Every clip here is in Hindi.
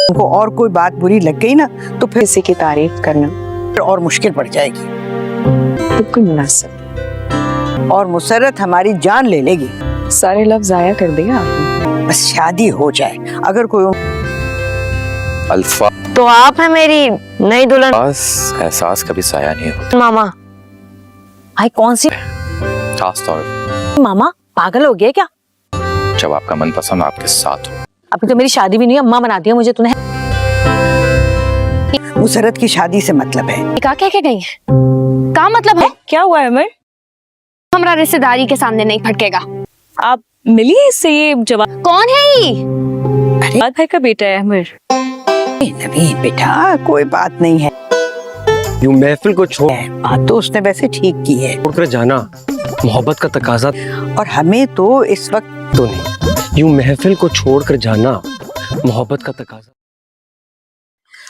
उनको और कोई बात बुरी लग गई ना तो फिर किसी की तारीफ करना और मुश्किल पड़ जाएगी बिल्कुल मुनासिब। और मुसर्रत हमारी जान ले लेगी। सारे लफ्ज जाया कर दिया आपने। बस शादी हो जाए, अगर कोई अल्फा तो आप है मेरी नई दुल्हन। एहसास कभी साया नहीं होता। मामा भाई कौन सी खास तौर मामा पागल हो गया क्या? जब आपका मनपसंद आपके साथ हो। अभी तो मेरी शादी भी नहीं है, अम्मा बना दिया मुझे तूने। मुसर्रत की शादी से मतलब है। क्या कह के गई है? क्या मतलब है? क्या हुआ है अमर? हमारा रिश्तेदारी के सामने नहीं फटकेगा। आप मिली इससे? ये जवाब कौन है ये? भाई का बेटा है अमर। नवीन बेटा कोई बात नहीं है, यूं महफिल को छोड़ बात तो उसने वैसे ठीक की है कर जाना मोहब्बत का तकाजा और हमें तो इस वक्त तो नहीं। यूं महफिल को छोड़कर जाना मोहब्बत का तकाजा।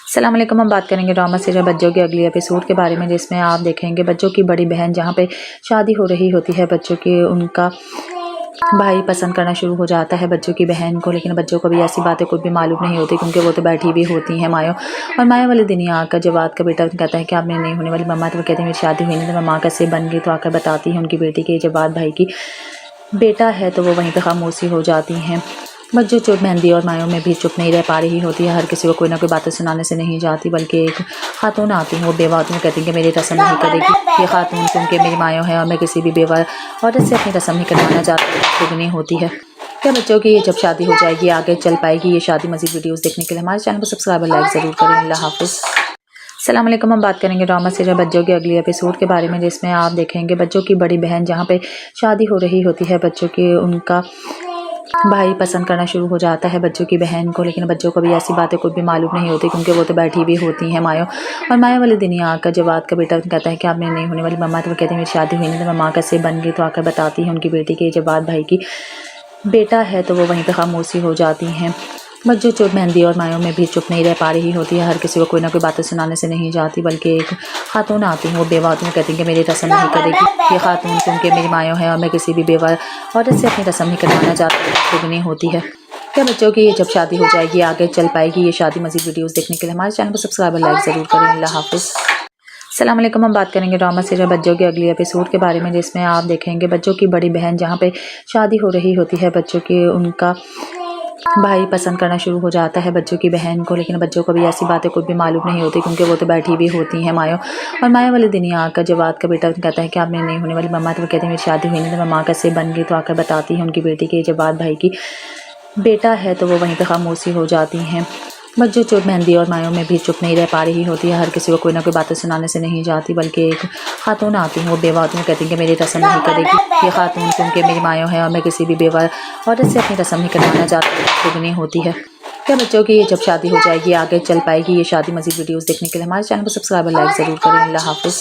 अस्सलाम वालेकुम। हम बात करेंगे ड्रामा सीरियल बच्चों के अगली एपिसोड के बारे में, जिसमें आप देखेंगे बच्चों की बड़ी बहन जहाँ पे शादी हो रही होती है बच्चों की, उनका भाई पसंद करना शुरू हो जाता है बच्चों की बहन को, लेकिन बच्चों को भी ऐसी बातें कुछ भी मालूम नहीं होती क्योंकि वो तो बैठी भी होती हैं मायो। और माया वाले दिन ही आकर जवाद का बेटा कहता है कि आपने नहीं होने वाली मम्मा, तो वो कहते हैं मेरी शादी हुई नहीं, तो मम्मा कैसे बन गई, तो आकर बताती है उनकी बेटी के जवाद भाई की बेटा है, तो वो वहीं पर खामोशी हो जाती हैं। बच्चों चुप मेहंदी और मायों में भी चुप नहीं रह पा रही होती है, हर किसी को कोई ना कोई बातें सुनाने से नहीं जाती, बल्कि एक खातून आती हैं, वो बेवा आती हैं, कहती हैं कि मेरी रस्म नहीं करेगी ये खातून क्योंकि मेरी मायों है और मैं किसी भी बेवा औरत से अपनी रस्म नहीं करवाना चाहती नहीं होती है। क्या बच्चों की ये जब शादी हो जाएगी आगे चल पाएगी ये शादी? मज़ीद वीडियोज़ देखने के लिए हमारे चैनल को सब्सक्राइब और लाइक ज़रूर करें। अल्लाह हाफ़िज़। अस्सलाम वालेकुम। हम बात करेंगे ड्रामा सीरियल बच्चों के अगली एपिसोड के बारे में, जिसमें आप देखेंगे बच्चों की बड़ी बहन जहाँ पे शादी हो रही होती है बच्चों की, उनका भाई पसंद करना शुरू हो जाता है बच्चों की बहन को, लेकिन बच्चों को भी ऐसी बातें कुछ भी मालूम नहीं होती क्योंकि वो तो बैठी भी होती हैं मायो। और माया वाले दिन ही आकर जवाद का बेटा कहता है कि आपने नहीं होने वाली मम्मा, तो वो कहते हैं मेरी शादी हुई नहीं, तो मम्मा कैसे बन गई, तो आकर बताती है उनकी बेटी के जवाद भाई की बेटा है, तो वो वहीं पर खामोशी हो जाती हैं। बच्चों चुप मेहंदी और मायों में भी चुप नहीं रह पा रही होती है, हर किसी को कोई ना कोई बातें सुनाने से नहीं जाती, बल्कि एक खातून आती हैं, वो बेवा आती हैं, कहती हैं कि मेरी रस्म नहीं करेगी ये खातून क्योंकि मेरी मायों है और मैं किसी भी बेवा औरत से अपनी रस्म नहीं करवाना चाहती नहीं होती है। क्या बच्चों की ये जब शादी हो जाएगी आगे चल पाएगी ये शादी? मज़ीद वीडियोज़ देखने के लिए हमारे चैनल को सब्सक्राइब और लाइक ज़रूर करें। अल्लाह हाफ़िज़। अस्सलाम वालेकुम। हम बात करेंगे ड्रामा सीरियल बच्चों के अगली एपिसोड के बारे में, जिसमें आप देखेंगे बच्चों की बड़ी बहन जहाँ पे शादी हो रही होती है बच्चों की, उनका भाई पसंद करना शुरू हो जाता है बच्चों की बहन को, लेकिन बच्चों को भी ऐसी बातें कुछ भी मालूम नहीं होती क्योंकि वो तो बैठी भी होती हैं मायो। और माया वाले दिन ही आकर जवाद का बेटा कहता है कि आपने नहीं होने वाली मम्मा, तो वो कहते हैं मेरी शादी हुई नहीं, तो मम्मा कैसे बन गई, तो आकर बताती है उनकी बेटी के जवाद भाई की बेटा है, तो वो वहीं पर खामोशी हो जाती हैं। बच्चों चुप मेहंदी और मायों में भी चुप नहीं रह पा रही होती है, हर किसी को कोई ना कोई बातें सुनाने से नहीं जाती, बल्कि एक खातून आती हैं, वो बेवा आती हैं, कहती हैं कि मेरी रस्म नहीं करेगी ये खातून क्योंकि मेरी मायों है और मैं किसी भी बेवा औरत से अपनी रस्म नहीं करवाना चाहती नहीं होती है। क्या बच्चों की ये जब शादी हो जाएगी आगे चल पाएगी ये शादी? मज़ीद वीडियोज़ देखने के लिए हमारे चैनल को सब्सक्राइब और लाइक ज़रूर करें। अल्लाह हाफ़िज़।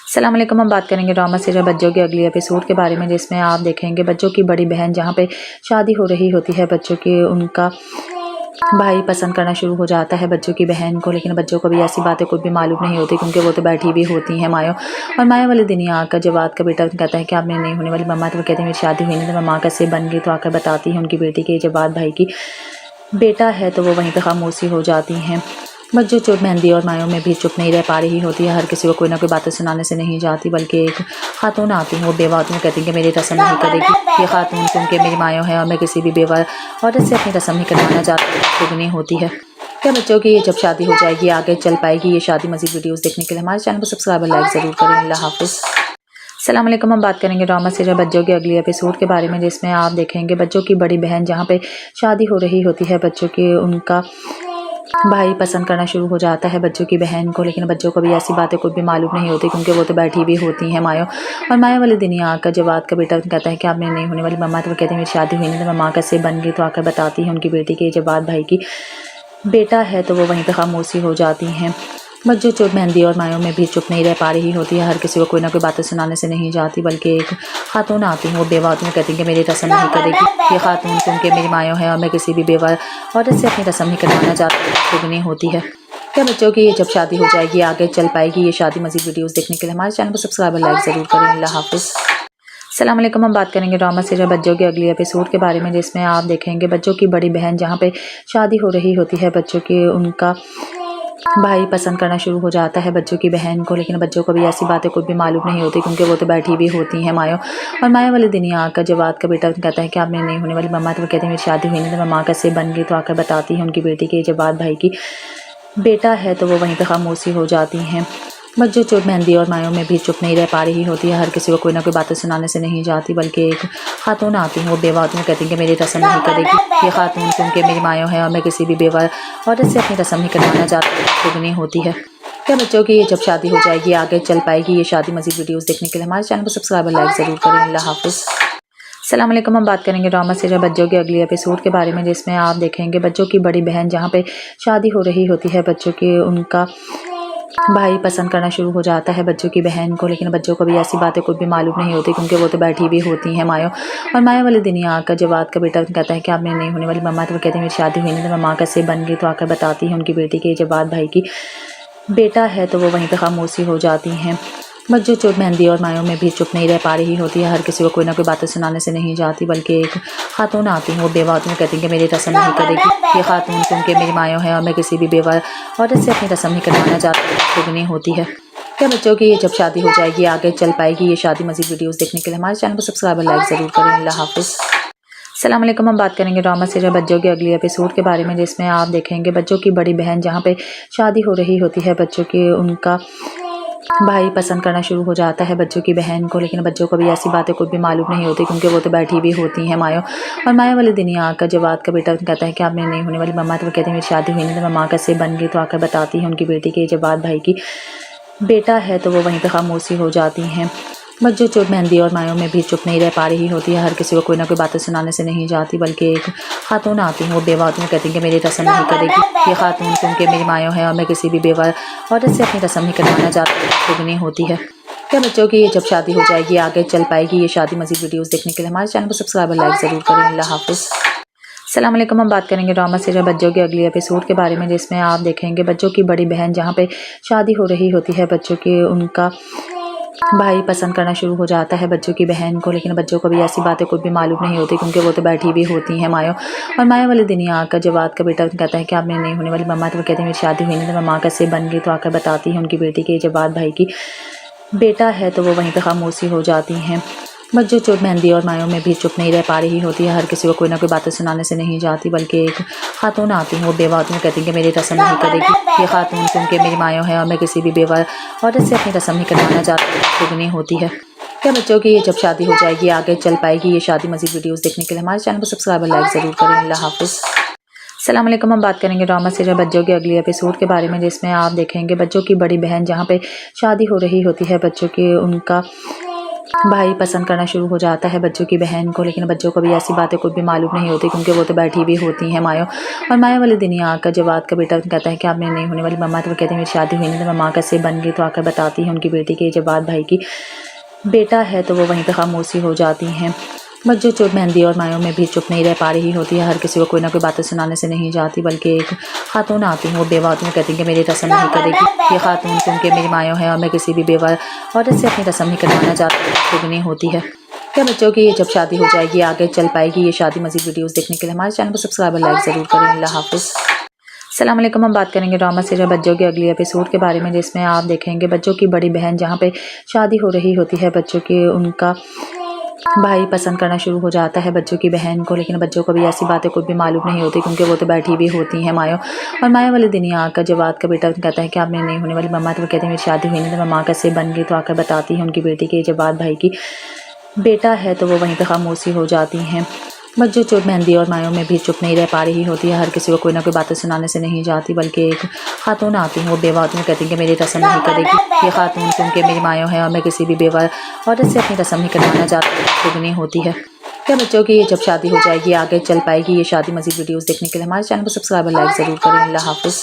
अस्सलाम वालेकुम। हम बात करेंगे ड्रामा सीरियल बच्चों के अगली एपिसोड के बारे में, जिसमें आप देखेंगे बच्चों की बड़ी बहन जहाँ पे शादी हो रही होती है बच्चों की, उनका भाई पसंद करना शुरू हो जाता है बच्चों की बहन को, लेकिन बच्चों को भी ऐसी बातें कुछ भी मालूम नहीं होती क्योंकि वो तो बैठी भी होती हैं मायो। और माया वाले दिन ही आकर जवाद का बेटा कहता है कि आपने नहीं होने वाली मम्मा, तो वो कहते हैं मेरी शादी हुई नहीं, तो मम्मा कैसे बन गई, तो आकर बताती है उनकी बेटी के जवाद भाई की बेटा है, तो वो वहीं पर खामोशी हो जाती हैं। बच्चों चुप मेहंदी और मायों में भी चुप नहीं रह पा रही होती है, हर किसी को कोई ना कोई बातें सुनाने से नहीं जाती, बल्कि एक खातून आती हैं, वो बेवा आती हैं, कहती हैं कि मेरी रस्म नहीं करेगी ये खातून क्योंकि मेरी मायों है और मैं किसी भी बेवा औरत से अपनी रस्म नहीं करवाना चाहती नहीं होती है। क्या बच्चों की ये जब शादी हो जाएगी आगे चल पाएगी ये शादी? मज़ीद वीडियोज़ देखने के लिए हमारे चैनल को सब्सक्राइब और लाइक ज़रूर करें। अल्लाह हाफ़िज़। अस्सलाम वालेकुम। हम बात करेंगे ड्रामा सीरियल बच्चों के अगली एपिसोड के बारे में, जिसमें आप देखेंगे बच्चों की बड़ी बहन जहाँ पे शादी हो रही होती है बच्चों की, उनका भाई पसंद करना शुरू हो जाता है बच्चों की बहन को, लेकिन बच्चों को भी ऐसी बातें कुछ भी मालूम नहीं होती क्योंकि वो तो बैठी भी होती हैं मायो। और माया वाले दिन ही आकर जवाद का बेटा कहता है कि आपने नहीं होने वाली मम्मा, तो वो कहते हैं मेरी शादी हुई नहीं, तो मम्मा कैसे बन गई, तो आकर बताती है उनकी बेटी के जवाद भाई की बेटा है, तो वो वहीं पर खामोशी हो जाती हैं। बच्चों चुप मेहंदी और मायों में भी चुप नहीं रह पा रही होती है, हर किसी को कोई ना कोई बातें सुनाने से नहीं जाती, बल्कि एक खातून आती हैं, वो बेवा आती हैं, कहती हैं कि मेरी रस्म नहीं करेगी ये खातून क्योंकि मेरी मायों है और मैं किसी भी बेवा औरत से अपनी रस्म नहीं करवाना चाहती नहीं होती है। क्या बच्चों की ये जब शादी हो जाएगी आगे चल पाएगी ये शादी? मज़ीद वीडियोज़ देखने के लिए हमारे चैनल को सब्सक्राइब और लाइक ज़रूर करें। अल्लाह हाफ़िज़। अस्सलाम वालेकुम। हम बात करेंगे ड्रामा सीरियल बच्चों के अगली एपिसोड के बारे में, जिसमें आप देखेंगे बच्चों की बड़ी बहन जहाँ पे शादी हो रही होती है बच्चों की, उनका भाई पसंद करना शुरू हो जाता है बच्चों की बहन को, लेकिन बच्चों को भी ऐसी बातें कुछ भी मालूम नहीं होती क्योंकि वो तो बैठी भी होती हैं मायो। और माया वाले दिन ही आकर जवाद का बेटा कहता है कि आप मेरी नहीं होने वाली मम्मा, तो वो कहते हैं मेरी शादी हुई नहीं, तो मम्मा कैसे बन गई, तो आकर बताती है उनकी बेटी के जवाद भाई की बेटा है, तो वो वहीं पर खामोशी हो जाती हैं। बच्चों चुप मेहंदी और मायों में भी चुप नहीं रह पा रही होती है, हर किसी को कोई ना कोई बातें सुनाने से नहीं जाती, बल्कि एक खातून आती हैं, वो बेवा आती हैं, कहती हैं कि मेरी रस्म नहीं करेगी ये खातून क्योंकि मेरी मायों है और मैं किसी भी बेवा औरत से अपनी रस्म नहीं करवाना चाहती नहीं होती है। क्या बच्चों की ये जब शादी हो जाएगी आगे चल पाएगी ये शादी? मज़ीद वीडियोस देखने के लिए हमारे चैनल को सब्सक्राइब और लाइक ज़रूर करें। अल्लाह हाफिज़। अस्सलाम वालेकुम। हम बात करेंगे ड्रामा सीरियल बच्चों के अगली एपिसोड के बारे में, जिसमें आप देखेंगे बच्चों की बड़ी बहन जहाँ पे शादी हो रही होती है बच्चों की, उनका भाई पसंद करना शुरू हो जाता है बच्चों की बहन को, लेकिन बच्चों को भी ऐसी बातें कुछ भी मालूम नहीं होती क्योंकि वो तो बैठी भी होती हैं मायो। और माया वाले दिन ही आकर जवाद का बेटा कहता है कि आप मेरी नहीं होने वाली मम्मा, तो वो कहते हैं मेरी शादी हुई नहीं, तो मम्मा कैसे बन गई, तो आकर बताती है उनकी बेटी के जवाद भाई की बेटा है, तो वो वहीं पर खामोशी हो जाती हैं। बच्चों चुप मेहंदी और मायों में भी चुप नहीं रह पा रही होती है, हर किसी को कोई ना कोई बातें सुनाने से नहीं जाती, बल्कि एक खातून आती हैं, वो बेवा आती हैं, कहती हैं कि मेरी रस्म नहीं करेगी ये खातून क्योंकि मेरी मायों है और मैं किसी भी बेवा औरत से अपनी रस्म नहीं करवाना चाहती नहीं होती है। क्या बच्चों की ये जब शादी हो जाएगी आगे चल पाएगी ये शादी? मज़ीद वीडियोस देखने के लिए हमारे चैनल को सब्सक्राइब और लाइक ज़रूर करें। अल्लाह हाफिज़। अस्सलाम वालेकुम। हम बात करेंगे ड्रामा सीरियल बच्चों के अगली एपिसोड के बारे में, जिसमें आप देखेंगे बच्चों की बड़ी बहन जहाँ पे शादी हो रही होती है बच्चों की, उनका भाई पसंद करना शुरू हो जाता है बच्चों की बहन को, लेकिन बच्चों को भी ऐसी बातें कुछ भी मालूम नहीं होती क्योंकि वो तो बैठी भी होती हैं मायो। और माया वाले दिन ही आकर जवाद का बेटा कहता है कि आप मेरी नहीं होने वाली मम्मा, तो वो कहते हैं मेरी शादी हुई नहीं, तो मम्मा कैसे बन गई, तो आकर बताती है उनकी बेटी के जवाद भाई की बेटा है, तो वो वहीं पर खामोशी हो जाती हैं। बच्चों चुप मेहंदी और मायों में भी चुप नहीं रह पा रही होती है, हर किसी को कोई ना कोई बातें सुनाने से नहीं जाती, बल्कि एक खातून आती हैं, वो बेवा आती हैं, कहती हैं कि मेरी रस्म नहीं करेगी ये खातून क्योंकि मेरी मायों है और मैं किसी भी बेवा औरत से अपनी रस्म नहीं करवाना चाहती नहीं होती है। क्या बच्चों की ये जब शादी हो जाएगी आगे चल पाएगी ये शादी? मज़ीद वीडियोस देखने के लिए हमारे चैनल को सब्सक्राइब और लाइक ज़रूर करें। अल्लाह हाफिज़। अस्सलाम वालेकुम। हम बात करेंगे ड्रामा सीरियल बच्चों के अगली एपिसोड के बारे में, जिसमें आप देखेंगे बच्चों की बड़ी बहन जहाँ पे शादी हो रही होती है बच्चों की, उनका भाई पसंद करना शुरू हो जाता है बच्चों की बहन को, लेकिन बच्चों को भी ऐसी बातें कुछ भी मालूम नहीं होती क्योंकि वो तो बैठी भी होती हैं मायो। और माया वाले दिन ही आकर जवाद का बेटा कहता है कि आप मेरी नहीं होने वाली मम्मा, तो वो कहते हैं मेरी शादी हुई नहीं, तो मम्मा कैसे बन गई, तो आकर बताती है उनकी बेटी के जवाद भाई की बेटा है, तो वो वहीं पर खामोशी हो जाती हैं। बच्चों चुप मेहंदी और मायों में भी चुप नहीं रह पा रही होती है, हर किसी को कोई ना कोई बातें सुनाने से नहीं जाती, बल्कि एक खातून आती हैं, वो बेवा आती हैं, कहती हैं कि मेरी रस्म नहीं करेगी ये खातून क्योंकि मेरी मायों है और मैं किसी भी बेवा औरत से अपनी रस्म नहीं करवाना चाहती नहीं होती है। क्या बच्चों की ये जब शादी हो जाएगी आगे चल पाएगी ये शादी? मज़ीद वीडियोस देखने के लिए हमारे चैनल को सब्सक्राइब और लाइक ज़रूर करें। अल्लाह हाफिज़। अस्सलाम वालेकुम। हम बात करेंगे ड्रामा सीरियल बच्चों के अगली एपिसोड के बारे में, जिसमें आप देखेंगे बच्चों की बड़ी बहन जहाँ पे शादी हो रही होती है बच्चों की, उनका भाई पसंद करना शुरू हो जाता है बच्चों की बहन को, लेकिन बच्चों को भी ऐसी बातें कुछ भी मालूम नहीं होती क्योंकि वो तो बैठी भी होती हैं मायो। और माया वाले दिन ही आकर जवाद का बेटा कहता है कि आप मेरी नहीं होने वाली मम्मा, तो वो कहते हैं मेरी शादी हुई नहीं, तो मम्मा कैसे बन गई, तो आकर बताती है उनकी बेटी के जवाद भाई की बेटा है, तो वो वहीं पर खामोशी हो जाती हैं। बच्चों चुप मेहंदी और मायों में भी चुप नहीं रह पा रही होती है, हर किसी को कोई ना कोई बातें सुनाने से नहीं जाती, बल्कि एक खातून आती हैं, वो बेवा आती हैं, कहती हैं कि मेरी रस्म नहीं करेगी ये खातून क्योंकि मेरी मायों है और मैं किसी भी बेवा औरत से अपनी रस्म नहीं करवाना चाहती नहीं होती है। क्या बच्चों की ये जब शादी हो जाएगी आगे चल पाएगी ये शादी? मज़ीद वीडियोस देखने के लिए हमारे चैनल को सब्सक्राइब और लाइक ज़रूर करें। अल्लाह हाफिज़। अस्सलाम वालेकुम। हम बात करेंगे ड्रामा सीरियल बच्चों के अगली एपिसोड के बारे में, जिसमें आप देखेंगे बच्चों की बड़ी बहन जहाँ पे शादी हो रही होती है बच्चों की, उनका भाई पसंद करना शुरू हो जाता है बच्चों की बहन को, लेकिन बच्चों को भी ऐसी बातें कुछ भी मालूम नहीं होती क्योंकि वो तो बैठी भी होती हैं मायो। और माया वाले दिन ही आकर जवाद का बेटा कहता है कि आप मेरी नहीं होने वाली मम्मा, तो वो कहते हैं मेरी शादी हुई नहीं, तो मम्मा कैसे बन गई, तो आकर बताती है उनकी बेटी के जवाद भाई की बेटा है, तो वो वहीं पर खामोशी हो जाती हैं। बच्चों चुप मेहंदी और मायों में भी चुप नहीं रह पा रही होती है, हर किसी को कोई ना कोई बातें सुनाने से नहीं जाती, बल्कि एक खातून आती हैं, वो बेवा आती हैं, कहती हैं कि मेरी रस्म नहीं करेगी ये खातून क्योंकि मेरी मायों है और मैं किसी भी बेवा औरत से अपनी रस्म नहीं करवाना चाहती नहीं होती है। क्या बच्चों की ये जब शादी हो जाएगी आगे चल पाएगी ये शादी? मज़ीद वीडियोस देखने के लिए हमारे चैनल को सब्सक्राइब और लाइक ज़रूर करें। अल्लाह हाफिज़।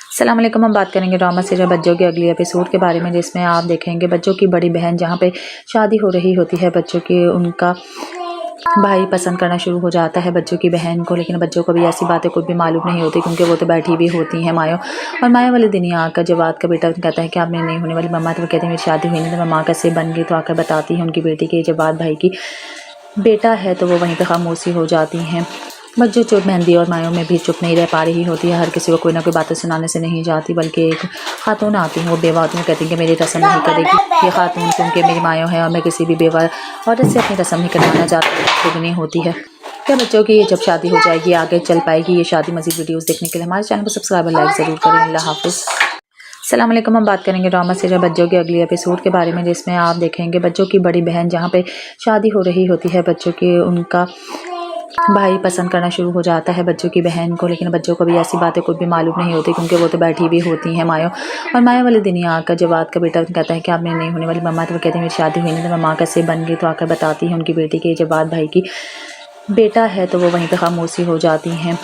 अस्सलाम वालेकुम। हम बात करेंगे ड्रामा सीरियल बच्चों के अगली एपिसोड के बारे में, जिसमें आप देखेंगे बच्चों की बड़ी बहन जहाँ पे शादी हो रही होती है बच्चों की, उनका भाई पसंद करना शुरू हो जाता है बच्चों की बहन को, लेकिन बच्चों को भी ऐसी बातें कुछ भी मालूम नहीं होती क्योंकि वो तो बैठी भी होती हैं मायो। और माया वाले दिन ही आकर जवाद का बेटा कहता है कि आपने नहीं होने वाली मम्मा, तो वो कहते हैं मेरी शादी हुई नहीं तो मैं माँ कैसे बन गई, तो आकर बताती है उनकी बेटी के जवाद भाई की बेटा है, तो वो वहीं पर खामोशी हो जाती हैं। बच्चों चुप मेहंदी और मायों में भी चुप नहीं रह पा रही होती है, हर किसी को कोई ना कोई बातें सुनाने से नहीं जाती, बल्कि एक खातून आती हैं, वो बेवा आती हैं, कहती हैं कि मेरी रस्म नहीं करेगी ये खातून क्योंकि मेरी मायों है और मैं किसी भी बेवा औरत से अपनी रस्म नहीं करवाना चाहती नहीं होती है। क्या बच्चों की जब शादी हो जाएगी आगे चल पाएगी ये शादी मज़ीद वीडियोस देखने के लिए हमारे चैनल को सब्सक्राइब और लाइक ज़रूर करें। अल्लाह हाफिज़। अस्सलाम वालेकुम। हम बात करेंगे ड्रामा सीरियल बच्चों के अगले एपिसोड के बारे में, जिसमें आप देखेंगे बच्चों की बड़ी बहन जहाँ पे शादी हो रही होती है बच्चों की, उनका भाई पसंद करना शुरू हो जाता है बच्चों की बहन को, लेकिन बच्चों को भी ऐसी बातें कुछ भी मालूम नहीं होती क्योंकि वो तो बैठी भी होती हैं मायो। और माया वाले दिन ही आकर जवाद का बेटा कहता है कि आपने नहीं होने वाली मम्मा, तो वो कहते हैं मेरी शादी हुई नहीं तो मैं माँ कैसे बन गई, तो आकर बताती है उनकी बेटी के जवाद भाई की बेटा है, तो वो वहीं पर खामोशी हो जाती हैं।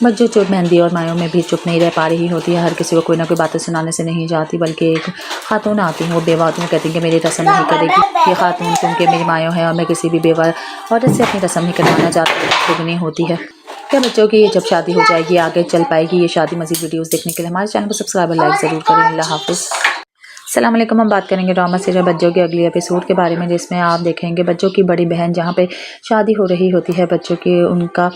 बच्चों चुप मेहंदी और मायों में भी चुप नहीं रह पा रही होती है, हर किसी को कोई ना कोई बातें सुनाने से नहीं जाती, बल्कि एक खातून आती हैं, वो बेवा आती हैं, कहती हैं कि मेरी रस्म नहीं करेगी ये खातून क्योंकि मेरी मायों है और मैं किसी भी बेवा औरत से अपनी रस्म नहीं करवाना चाहती नहीं होती है। क्या बच्चों की जब शादी हो जाएगी आगे चल पाएगी ये शादी मज़ीद वीडियोस देखने के लिए हमारे चैनल को सब्सक्राइब और लाइक ज़रूर करें। अल्लाह हाफिज़। अस्सलाम वालेकुम। हम बात करेंगे ड्रामा सीरियल बच्चों के अगले एपिसोड के बारे में, जिसमें आप देखेंगे बच्चों की बड़ी बहन जहाँ पे शादी हो रही होती है बच्चों की, उनका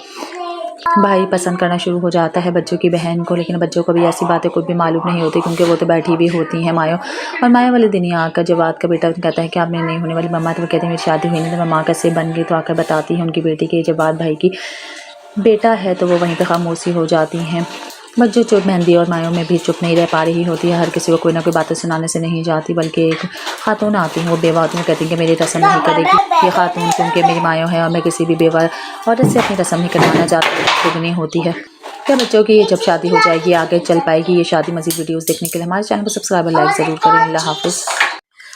भाई पसंद करना शुरू हो जाता है बच्चों की बहन को, लेकिन बच्चों को भी ऐसी बातें कुछ भी मालूम नहीं होती क्योंकि वो तो बैठी भी होती हैं मायो। और माया वाले दिन ही आकर जवाद का बेटा कहता है कि आपने नहीं होने वाली मम्मा, तो वो कहते हैं मेरी शादी हुई नहीं तो मैं माँ कैसे बन गई, तो आकर बताती है उनकी बेटी के जवाद भाई की बेटा है, तो वो वहीं पर खामोशी हो जाती हैं। बच्चों चुप मेहंदी और मायों में भी चुप नहीं रह पा रही होती है, हर किसी को कोई ना कोई बातें सुनाने से नहीं जाती, बल्कि एक खातून आती हैं, वो बेवा आती हैं, कहती हैं कि मेरी रस्म नहीं करेगी ये खातून क्योंकि मेरी मायों है और मैं किसी भी बेवा औरत से अपनी रस्म नहीं करवाना चाहती नहीं होती है। क्या बच्चों की जब शादी हो जाएगी आगे चल पाएगी ये शादी मज़ीद वीडियोस देखने के लिए हमारे चैनल को सब्सक्राइब और लाइक ज़रूर करें। अल्लाह हाफिज़।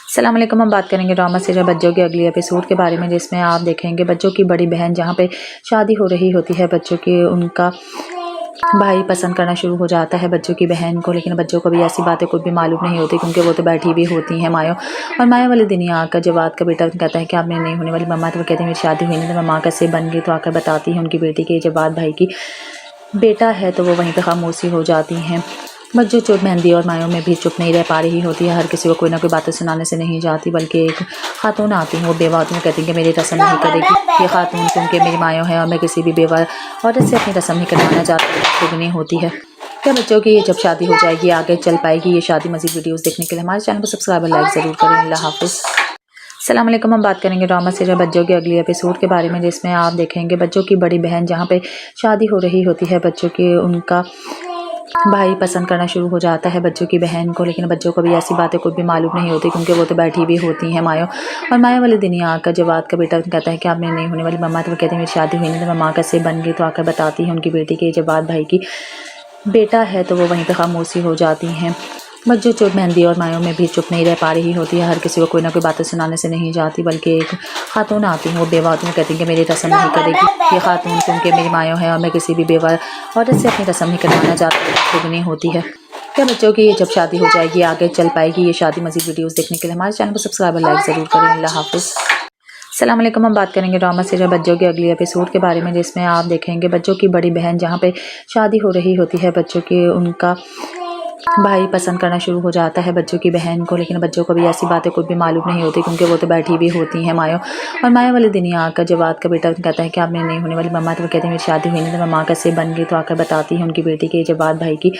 अस्सलाम वालेकुम। हम बात करेंगे ड्रामा सीरियल बच्चों के अगले एपिसोड के बारे में, जिसमें आप देखेंगे बच्चों की बड़ी बहन जहाँ पे शादी हो रही होती है बच्चों की, उनका भाई पसंद करना शुरू हो जाता है बच्चों की बहन को, लेकिन बच्चों को भी ऐसी बातें कुछ भी मालूम नहीं होती क्योंकि वो तो बैठी भी होती हैं मायो। और माया वाले दिन ही आकर जवाद का बेटा कहता है कि आपने नहीं होने वाली मम्मा, तो वो कहते हैं मेरी शादी हुई नहीं तो मैं माँ कैसे बन गई, तो आकर बताती है उनकी बेटी के जवाद भाई की बेटा है, तो वो वहीं पर खामोशी हो जाती हैं। बच्चों चुप मेहंदी और मायों में भी चुप नहीं रह पा रही होती है, हर किसी को कोई ना कोई बातें सुनाने से नहीं जाती, बल्कि एक खातून आती हैं, वो बेवा आती हैं, कहती हैं कि मेरी रस्म नहीं करेगी ये खातून क्योंकि मेरी मायों है और मैं किसी भी बेवा औरत से अपनी रस्म नहीं करवाना चाहती नहीं होती है। क्या बच्चों की जब शादी हो जाएगी आगे चल पाएगी ये शादी मज़ीद वीडियोस देखने के लिए हमारे चैनल को सब्सक्राइब और लाइक ज़रूर करें। अल्लाह हाफिज़। अस्सलाम वालेकुम। हम बात करेंगे ड्रामा सीरियल बच्चों के अगले एपिसोड के बारे में, जिसमें आप देखेंगे बच्चों की बड़ी बहन जहाँ पे शादी हो रही होती है बच्चों की, उनका भाई पसंद करना शुरू हो जाता है बच्चों की बहन को, लेकिन बच्चों को भी ऐसी बातें कुछ भी मालूम नहीं होती क्योंकि वो तो बैठी भी होती हैं मायो। और माया वाले दिन ही आकर जवाद का बेटा कहता है कि आपने नहीं होने वाली मम्मा, तो वो कहते हैं मेरी शादी हुई नहीं तो मैं माँ कैसे बन गई, तो आकर बताती है उनकी बेटी के जवाद भाई की बेटा है, तो वो वहीं पर खामोशी हो जाती हैं। बच्चों चुप मेहंदी और मायों में भी चुप नहीं रह पा रही होती है, हर किसी को कोई ना कोई बातें सुनाने से नहीं जाती, बल्कि एक खातून आती हैं, वो बेवा आती हैं, कहती हैं कि मेरी रस्म नहीं करेगी ये खातून क्योंकि मेरी मायों है और मैं किसी भी बेवा औरत से अपनी रस्म नहीं करवाना चाहती नहीं होती है। क्या बच्चों की जब शादी हो जाएगी आगे चल पाएगी ये शादी मज़ीद वीडियोस देखने के लिए हमारे चैनल को सब्सक्राइब और लाइक ज़रूर करें। अल्लाह हाफिज़। अस्सलाम वालेकुम। हम बात करेंगे ड्रामा सीरियल बच्चों के अगले एपिसोड के बारे में, जिसमें आप देखेंगे बच्चों की बड़ी बहन जहाँ पे शादी हो रही होती है बच्चों की, उनका भाई पसंद करना शुरू हो जाता है बच्चों की बहन को, लेकिन बच्चों को भी ऐसी बातें कुछ भी मालूम नहीं होती क्योंकि वो तो बैठी भी होती हैं मायो। और माया वाले दिन ही आकर जवाद का बेटा कहता है कि आपने नहीं होने वाली मम्मा, तो वो कहते हैं मेरी शादी हुई नहीं तो मैं माँ कैसे बन गई, तो आकर बताती है उनकी बेटी के जवाद भाई की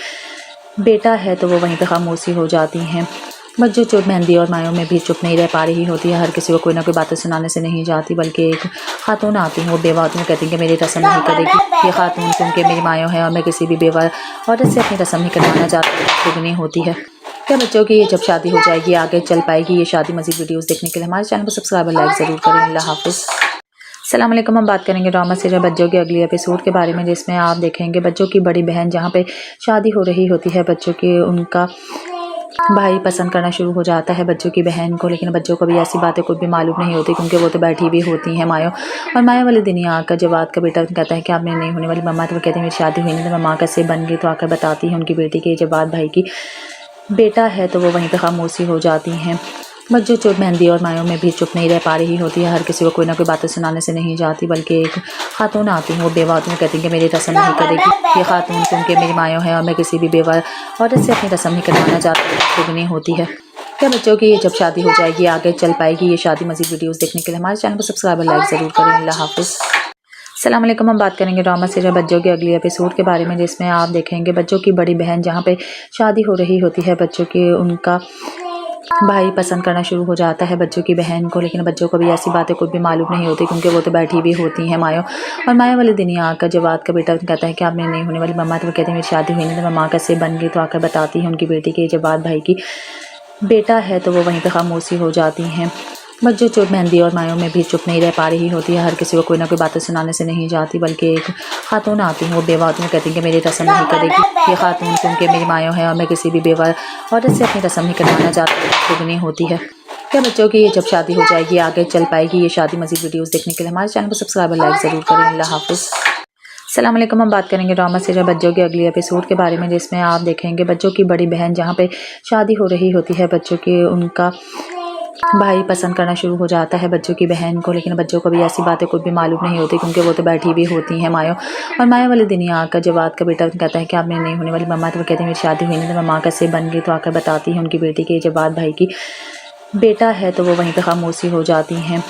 बेटा है, तो वो वहीं पर खामोशी हो जाती हैं। बच्चों चुप मेहंदी और मायों में भी चुप नहीं रह पा रही होती है, हर किसी को कोई ना कोई बातें सुनाने से नहीं जाती, बल्कि एक खातून आती हैं, वो बेवा आती हैं, कहती हैं कि मेरी रस्म नहीं करेगी ये खातून क्योंकि मेरी मायों है और मैं किसी भी बेवा औरत से अपनी रस्म नहीं करवाना चाहती नहीं होती है। क्या बच्चों की जब शादी हो जाएगी आगे चल पाएगी ये शादी मज़ीद वीडियोस देखने के लिए हमारे चैनल को सब्सक्राइब और लाइक ज़रूर करें। अल्लाह हाफिज़। अस्सलाम वालेकुम। हम बात करेंगे ड्रामा सीरियल बच्चों के अगले एपिसोड के बारे में, जिसमें आप देखेंगे बच्चों की बड़ी बहन जहाँ पे शादी हो रही होती है बच्चों की, उनका भाई पसंद करना शुरू हो जाता है बच्चों की बहन को, लेकिन बच्चों को भी ऐसी बातें कुछ भी मालूम नहीं होती क्योंकि वो तो बैठी भी होती हैं मायो। और माया वाले दिन ही आकर जवाद का बेटा कहता है कि आपने नहीं होने वाली मम्मा, तो वो कहते हैं मेरी शादी हुई नहीं तो मैं माँ कैसे बन गई, तो आकर बताती है उनकी बेटी के जवाद भाई की बेटा है, तो वो वहीं पर खामोशी हो जाती हैं। बच्चों चोट मेहंदी और मायों में भी चुप नहीं रह पा रही होती है। हर किसी को कोई ना कोई बातें सुनाने से नहीं जाती, बल्कि एक खातून आती हैं, वो बेवा आती हैं, कहती हैं कि मेरी रस्म नहीं करेगी ये खातून, क्योंकि मेरी मायों है और मैं किसी भी बेवा औरत से अपनी रस्म नहीं करवाना चाहती। दुगनी होती है क्या बच्चों की जब शादी हो जाएगी आगे चल पाएगी। ये शादी मज़ीद वीडियोस देखने के लिए हमारे चैनल को सब्सक्राइब और लाइक ज़रूर करें। अल्लाह हाफ़िज़। अस्सलाम वालेकुम। हम बात करेंगे ड्रामा सीरियल बच्चों के अगले एपिसोड के बारे में, जिसमें आप देखेंगे बच्चों की बड़ी बहन जहाँ पे शादी हो रही होती है बच्चों की, उनका भाई पसंद करना शुरू हो जाता है बच्चों की बहन को, लेकिन बच्चों को भी ऐसी बातें कुछ भी मालूम नहीं होती, क्योंकि वो तो बैठी हुई होती हैं मायो। और माया वाले दिन ही आकर जवाद का बेटा कहता है कि आपने नहीं होने वाली मम्मा, तो वो कहते हैं मेरी शादी हुई नहीं, तो मम्मा कैसे बन गई, तो आकर बताती है उनकी बेटी के जवाद भाई की बेटा है, तो वो वहीं पर खामोशी हो जाती हैं। बच्चों चोट मेहंदी और मायों में भी चुप नहीं रह पा रही होती है। हर किसी को कोई ना कोई बातें सुनाने से नहीं जाती, बल्कि एक खातून आती हैं, वो बेवा आती हैं, कहती हैं कि मेरी रस्म नहीं करेगी ये खातून, क्योंकि मेरी मायों है और मैं किसी भी बेवा औरत से अपनी रस्म नहीं करवाना चाहती। दुगनी होती है क्या बच्चों की जब शादी हो जाएगी आगे चल पाएगी। ये शादी मज़ीद वीडियोस देखने के लिए हमारे चैनल को सब्सक्राइब और लाइक ज़रूर करें। अल्लाह हाफ़िज़। अस्सलाम वालेकुम। हम बात करेंगे ड्रामा सीरियल बच्चों के अगले एपिसोड के बारे में, जिसमें आप देखेंगे बच्चों की बड़ी बहन जहाँ पे शादी हो रही होती है बच्चों की, उनका भाई पसंद करना शुरू हो जाता है बच्चों की बहन को, लेकिन बच्चों को भी ऐसी बातें कुछ भी मालूम नहीं होती, क्योंकि वो तो बैठी हुई होती हैं मायो। और माया वाले दिन ही आकर जवाद का बेटा कहता है कि आपने नहीं होने वाली मम्मा, तो वो कहते हैं मेरी शादी हुई नहीं, तो मम्मा कैसे बन गई, तो आकर बताती है उनकी बेटी के जवाद भाई की बेटा है, तो वो वहीं पर खामोशी हो जाती हैं।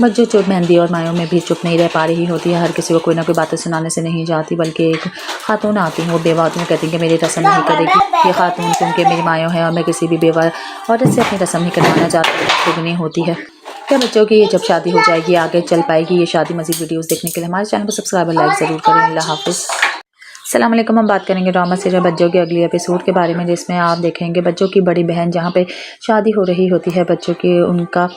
बच्चों चोट मेहंदी और मायों में भी चुप नहीं रह पा रही होती है। हर किसी को कोई ना कोई बातें सुनाने से नहीं जाती, बल्कि एक खातून आती हैं, वो बेवा आती हैं, कहती हैं कि मेरी रस्म नहीं करेगी ये खातून, क्योंकि मेरी मायों है और मैं किसी भी बेवा औरत से अपनी रस्म नहीं करवाना चाहती। दुगनी होती है क्या बच्चों की जब शादी हो जाएगी आगे चल पाएगी। ये शादी मज़ीद वीडियोस देखने के लिए हमारे चैनल को सब्सक्राइब और लाइक ज़रूर करें। अल्लाह हाफ़िज़। अस्सलाम वालेकुम। हम बात करेंगे ड्रामा सीरियल बच्चों के अगले एपिसोड के बारे में, जिसमें आप देखेंगे बच्चों की बड़ी बहन जहाँ पे शादी हो रही होती है बच्चों की, उनका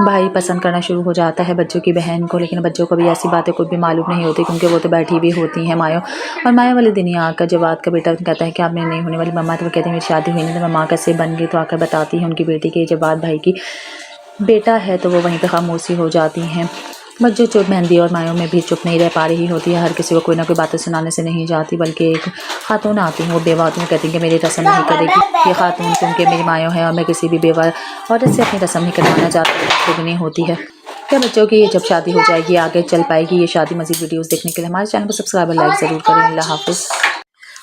भाई पसंद करना शुरू हो जाता है बच्चों की बहन को, लेकिन बच्चों को भी ऐसी बातें कुछ भी मालूम नहीं होती, क्योंकि वो तो बैठी हुई होती हैं मायो। और माया वाले दिन ही आकर जवाद का बेटा कहता है कि आपने नहीं होने वाली मम्मा, तो वो कहते हैं मेरी शादी हुई नहीं, तो मम्मा कैसे बन गई, तो आकर बताती है उनकी बेटी के जवाद भाई की बेटा है, तो वो वहीं पर खामोशी हो जाती हैं। बच्चों चोट मेहंदी और मायों में भी चुप नहीं रह पा रही होती है। हर किसी को कोई ना कोई बातें सुनाने से नहीं जाती, बल्कि एक खातून आती हैं, वो बेवा आती हैं, कहती हैं कि मेरी रस्म नहीं करेगी ये खातून, क्योंकि मेरी मायों है और मैं किसी भी बेवा औरत से अपनी रस्म नहीं करवाना चाहती। दुगनी होती है क्या बच्चों की जब शादी हो जाएगी आगे चल पाएगी। ये शादी मज़ीद वीडियोस देखने के लिए हमारे चैनल को सब्सक्राइब और लाइक ज़रूर करें। अल्लाह हाफ़िज़।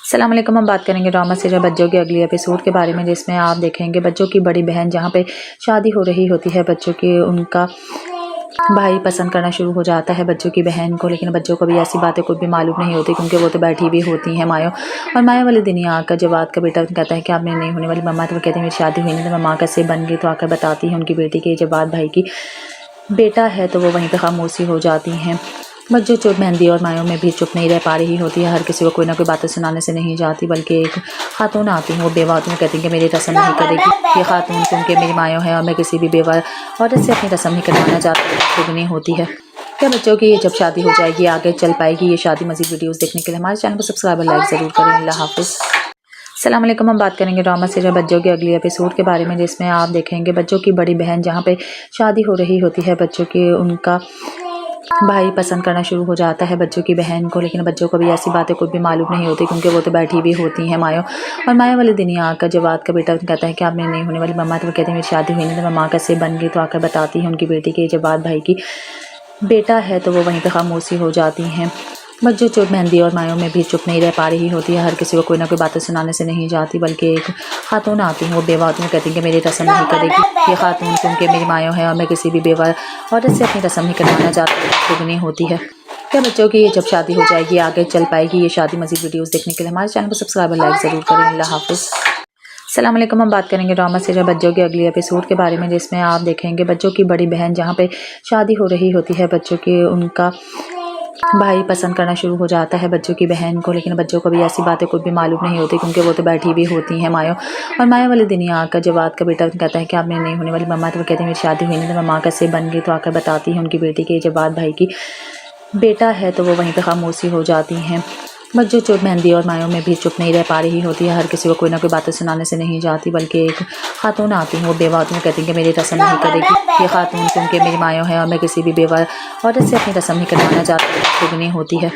अस्सलाम वालेकुम। हम बात करेंगे ड्रामा सीरियल बच्चों के अगले एपिसोड के बारे में, जिसमें आप देखेंगे बच्चों की बड़ी बहन जहाँ पे शादी हो रही होती है बच्चों की, उनका भाई पसंद करना शुरू हो जाता है बच्चों की बहन को, लेकिन बच्चों को भी ऐसी बातें कुछ भी मालूम नहीं होती, क्योंकि वो तो बैठी हुई होती हैं मायो। और माया वाले दिन ही आकर जवाद का बेटा कहता है कि आपने नहीं होने वाली मम्मा, तो वो कहते हैं मेरी शादी हुई नहीं, तो मम्मा कैसे बन गई, तो आकर बताती है उनकी बेटी के जवाद भाई की बेटा है, तो वो वहीं पर खामोशी हो जाती हैं। बच्चों चोट मेहंदी और मायों में भी चुप नहीं रह पा रही होती है। हर किसी को कोई ना कोई बातें सुनाने से नहीं जाती, बल्कि एक खातून आती हैं, वो बेवा आती हैं, कहती हैं कि मेरी रस्म नहीं करेगी ये खातून, क्योंकि मेरी मायों है और मैं किसी भी बेवा औरत से अपनी रस्म नहीं करवाना चाहती। दुगनी होती है क्या बच्चों की जब शादी हो जाएगी आगे चल पाएगी। ये शादी मज़ीद वीडियोस देखने के लिए हमारे चैनल को सब्सक्राइब और लाइक ज़रूर करें। अल्लाह हाफ़िज़। अस्सलाम वालेकुम। हम बात करेंगे ड्रामा सीरियल बच्चों के अगले एपिसोड के बारे में, जिसमें आप देखेंगे बच्चों की बड़ी बहन जहाँ पे शादी हो रही होती है बच्चों की, उनका भाई पसंद करना शुरू हो जाता है बच्चों की बहन को, लेकिन बच्चों को भी ऐसी बातें कुछ भी मालूम नहीं होती, क्योंकि वो तो बैठी हुई होती हैं मायो। और माया वाले दिन ही आकर जवाद का बेटा कहता है कि आपने नहीं होने वाली मम्मा, तो वो कहते हैं मेरी शादी हुई नहीं, तो मम्मा कैसे बन गई, तो आकर बताती है उनकी बेटी के जवाद भाई की बेटा है, तो वो वहीं पर खामोशी हो जाती हैं। बच्चों चोट मेहंदी और मायों में भी चुप नहीं रह पा रही होती है। हर किसी को कोई ना कोई बातें सुनाने से नहीं जाती, बल्कि एक खातून आती हैं, वो बेवा आती हैं, कहती हैं कि मेरी रस्म नहीं करेगी ये खातून, क्योंकि मेरी मायों है और मैं किसी भी बेवा औरत से अपनी रस्म नहीं करवाना चाहती। दुगनी होती है क्या बच्चों की जब शादी हो जाएगी आगे चल पाएगी। ये शादी मज़ीद वीडियोस देखने के लिए हमारे चैनल को सब्सक्राइब और लाइक ज़रूर करें। अल्लाह हाफ़िज़। अस्सलाम वालेकुम। हम बात करेंगे ड्रामा सीरियल बच्चों के अगले एपिसोड के बारे में, जिसमें आप देखेंगे बच्चों की बड़ी बहन जहाँ पे शादी हो रही होती है बच्चों की, उनका भाई पसंद करना शुरू हो जाता है बच्चों की बहन को, लेकिन बच्चों को भी ऐसी बातें कुछ भी मालूम नहीं होती, क्योंकि वो तो बैठी हुई होती हैं मायो। और माया वाले दिन ही आकर जवाद का बेटा कहता है कि आपने नहीं होने वाली मम्मा, तो वो कहते हैं मेरी शादी हुई नहीं, तो मम्मा कैसे बन गई, तो आकर बताती है उनकी बेटी के जवाद भाई की बेटा है, तो वो वहीं पर खामोशी हो जाती हैं। बच्चों चोट मेहंदी और मायों में भी चुप नहीं रह पा रही होती है। हर किसी को कोई ना कोई बातें सुनाने से नहीं जाती, बल्कि एक खातून आती हैं, वो बेवा आती हैं, कहती हैं कि मेरी रस्म नहीं करेगी ये खातून, क्योंकि मेरी मायों है और मैं किसी भी बेवा औरत से अपनी रस्म नहीं करवाना चाहती। दुगनी होती है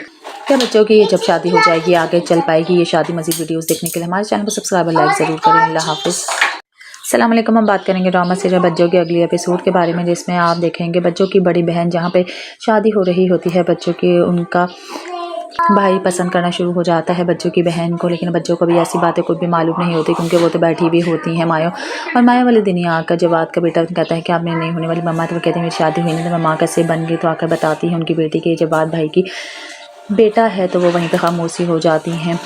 क्या बच्चों की जब शादी हो जाएगी आगे चल पाएगी। ये शादी मज़ीद वीडियोस देखने के लिए हमारे चैनल को सब्सक्राइब और लाइक ज़रूर करें। अल्लाह हाफ़िज़। अस्सलाम वालेकुम। हम बात करेंगे ड्रामा सीरियल बच्चों के अगली एपिसोड के बारे में, जिसमें आप देखेंगे बच्चों की बड़ी बहन जहाँ पे शादी हो रही होती है बच्चों की, उनका भाई पसंद करना शुरू हो जाता है बच्चों की बहन को, लेकिन बच्चों को भी ऐसी बातें कुछ भी मालूम नहीं होती क्योंकि वो तो बैठी भी होती हैं मायो। और माया वाले दिन ही आकर जवाद का बेटा कहता है कि आपने नहीं होने वाली मम्मा, तो वो कहते हैं मेरी शादी हुई नहीं, तो मम्मा कैसे बन गई, तो आकर बताती है उनकी बेटी के जवाद भाई की बेटा है, तो वो वहीं पर खामोशी हो जाती हैं।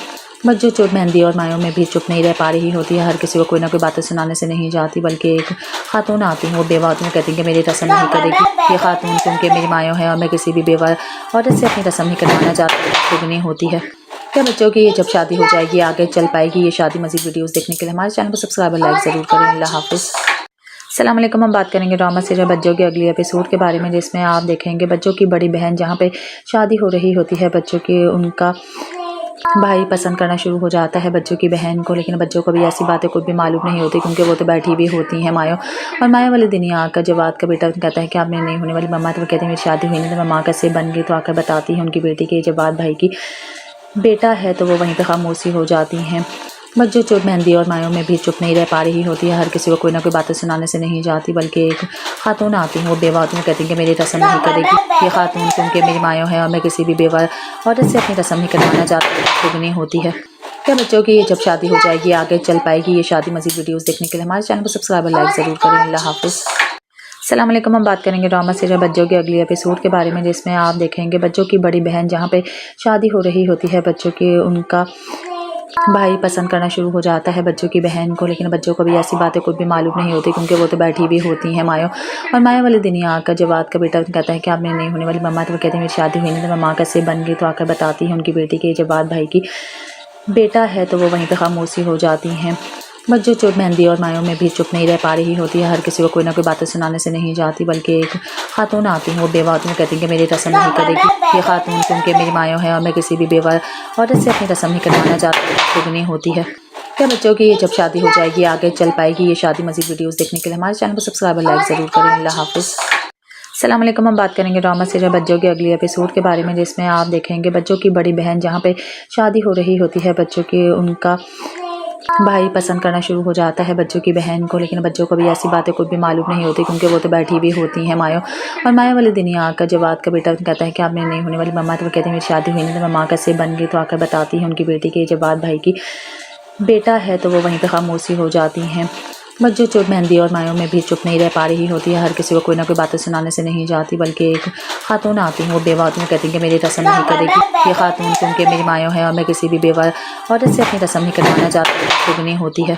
बच्चों चोट मेहंदी और मायों में भी चुप नहीं रह पा रही होती है, हर किसी को कोई ना कोई बातें सुनाने से नहीं जाती, बल्कि एक खातून आती है, वो बेवा में कहती है कि मेरी रस्म नहीं करेगी ये खातून क्योंकि मेरी मायों है और मैं किसी भी बेवा औरत से अपनी रस्म नहीं करवाना चाहती, तो नहीं होती है। क्या बच्चों की जब शादी हो जाएगी आगे चल पाएगी ये शादी मज़ीद वीडियोस देखने के लिए हमारे चैनल को सब्सक्राइब और लाइक ज़रूर करें। अल्लाह हाफिज़। अस्सलाम वालेकुम। हम बात करेंगे ड्रामा सीरियल बच्चों के अगली एपिसोड के बारे में, जिसमें आप देखेंगे बच्चों की बड़ी बहन जहाँ पे शादी हो रही होती है बच्चों की, उनका भाई पसंद करना शुरू हो जाता है बच्चों की बहन को, लेकिन बच्चों को भी ऐसी बातें कुछ भी मालूम नहीं होती क्योंकि वो तो बैठी भी होती हैं मायो। और माया वाले दिन ही आकर जवाद का बेटा कहता है कि आपने नहीं होने वाली मम्मा, तो वो कहते हैं मेरी शादी हुई नहीं, तो मम्मा कैसे बन गई, तो आकर बताती है उनकी बेटी के जवाद भाई की बेटा है, तो वो वहीं पर खामोशी हो जाती हैं। बच्चों चोट मेहंदी और मायों में भी चुप नहीं रह पा रही होती है, हर किसी को कोई ना कोई बातें सुनाने से नहीं जाती, बल्कि एक खातून आती है, वो बेवा में कहती है कि मेरी रस्म नहीं करेगी ये खातून क्योंकि मेरी मायों है और मैं किसी भी बेवा औरत से अपनी रस्म नहीं करवाना चाहती, तो नहीं होती है। क्या बच्चों की जब शादी हो जाएगी आगे चल पाएगी ये शादी मज़ीद वीडियोस देखने के लिए हमारे चैनल को सब्सक्राइब और लाइक ज़रूर करें। अल्लाह हाफिज़। अस्सलाम वालेकुम। हम बात करेंगे ड्रामा सीरियल बच्चों के अगली एपिसोड के बारे में, जिसमें आप देखेंगे बच्चों की बड़ी बहन जहाँ पे शादी हो रही होती है बच्चों की, उनका भाई पसंद करना शुरू हो जाता है बच्चों की बहन को, लेकिन बच्चों को भी ऐसी बातें कुछ भी मालूम नहीं होती क्योंकि वो तो बैठी भी होती हैं मायो। और माया वाले दिन ही आकर जवाद का बेटा कहता है कि आपने नहीं होने वाली मम्मा, तो वो कहते हैं मेरी शादी हुई नहीं, तो मम्मा कैसे बन गई, तो आकर बताती है उनकी बेटी के जवाद भाई की बेटा है, तो वो वहीं पर खामोशी हो जाती हैं। बच्चों चोट मेहंदी और मायों में भी चुप नहीं रह पा रही होती है, हर किसी को कोई ना कोई बातें सुनाने से नहीं जाती, बल्कि एक खातून आती है, वो बेवा में कहती है कि मेरी रस्म नहीं करेगी ये खातून क्योंकि मेरी मायों है और मैं किसी भी बेवा औरत से अपनी रस्म नहीं करवाना चाहती, तो नहीं होती है। क्या बच्चों की जब शादी हो जाएगी आगे चल पाएगी ये शादी मज़ीद वीडियोस देखने के लिए हमारे चैनल को सब्सक्राइब और लाइक ज़रूर करें। अल्लाह हाफिज़। अस्सलाम वालेकुम। हम बात करेंगे ड्रामा सीरियल बच्चों के अगली एपिसोड के बारे में, जिसमें आप देखेंगे बच्चों की बड़ी बहन जहाँ पे शादी हो रही होती है बच्चों की, उनका भाई पसंद करना शुरू हो जाता है बच्चों की बहन को, लेकिन बच्चों को भी ऐसी बातें कुछ भी मालूम नहीं होती क्योंकि वो तो बैठी भी होती हैं मायो। और माया वाले दिन ही आकर जवाद का बेटा कहता है कि आपने नहीं होने वाली मम्मा, तो वो कहते हैं मेरी शादी हुई नहीं, तो मम्मा कैसे बन गई, तो आकर बताती है उनकी बेटी के जवाद भाई की बेटा है, तो वो वहीं पर खामोशी हो जाती हैं। बच्चों चोट मेहंदी और मायों में भी चुप नहीं रह पा रही होती है, हर किसी को कोई ना कोई बातें सुनाने से नहीं जाती, बल्कि एक खातून आती है, वो बेवा में कहती है कि मेरी रस्म नहीं करेगी ये खातून क्योंकि मेरी मायों है और मैं किसी भी बेवा औरत से अपनी रस्म नहीं करवाना चाहती, तो नहीं होती है।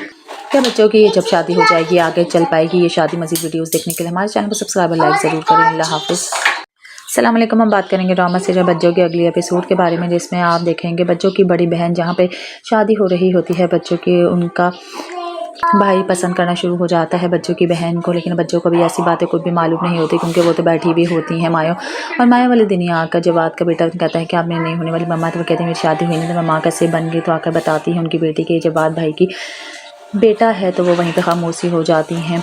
क्या बच्चों की जब शादी हो जाएगी आगे चल पाएगी ये शादी मज़ीद वीडियोस देखने के लिए हमारे चैनल को सब्सक्राइब और लाइक ज़रूर करें। अल्लाह हाफिज़। अस्सलाम वालेकुम। हम बात करेंगे ड्रामा सीरियल बच्चों के अगली एपिसोड के बारे में, जिसमें आप देखेंगे बच्चों की बड़ी बहन जहाँ पे शादी हो रही होती है बच्चों की, उनका भाई पसंद करना शुरू हो जाता है बच्चों की बहन को, लेकिन बच्चों को भी ऐसी बातें कुछ भी मालूम नहीं होती क्योंकि वो तो बैठी भी होती हैं मायो। और माया वाले दिन ही आकर जवाद का बेटा कहता है कि आपने नहीं होने वाली मम्मा, तो वो कहते हैं मेरी शादी हुई नहीं, तो मम्मा कैसे बन गई, तो आकर बताती है उनकी बेटी के जवाद भाई की बेटा है, तो वो वहीं पर खामोशी हो जाती हैं।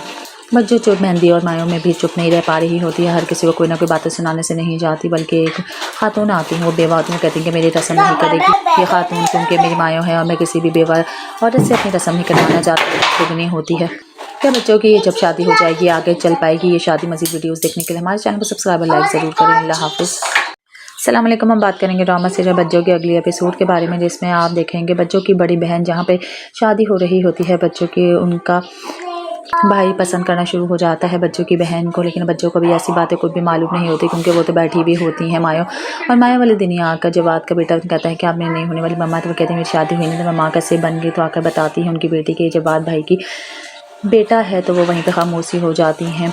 बच्चों चोट मेहंदी और मायों में भी चुप नहीं रह पा रही होती है, हर किसी को कोई ना कोई बातें सुनाने से नहीं जाती, बल्कि एक खातून आती है, वो बेवा में कहती है कि मेरी रस्म नहीं करेगी ये खातून क्योंकि मेरी मायों है और मैं किसी भी बेवा औरत से अपनी रस्म नहीं करवाना चाहती, तो नहीं होती है। क्या बच्चों की जब शादी हो जाएगी आगे चल पाएगी ये शादी मज़ीद वीडियोस देखने के लिए हमारे चैनल को सब्सक्राइब और लाइक ज़रूर करें। अल्लाह हाफिज़। अस्सलाम वालेकुम। हम बात करेंगे ड्रामा सीरियल बच्चों के अगली एपिसोड के बारे में, जिसमें आप देखेंगे बच्चों की बड़ी बहन जहाँ पे शादी हो रही होती है बच्चों की, उनका भाई पसंद करना शुरू हो जाता है बच्चों की बहन को, लेकिन बच्चों को भी ऐसी बातें कुछ भी मालूम नहीं होती क्योंकि वो तो बैठी भी होती हैं मायो। और माया वाले दिन ही आकर जवाद का बेटा कहता है कि आपने नहीं होने वाली मम्मा, तो वो कहते हैं मेरी शादी हुई नहीं, तो मम्मा कैसे बन गई, तो आकर बताती है उनकी बेटी के जवाद भाई की बेटा है, तो वो वहीं पर खामोशी हो जाती हैं।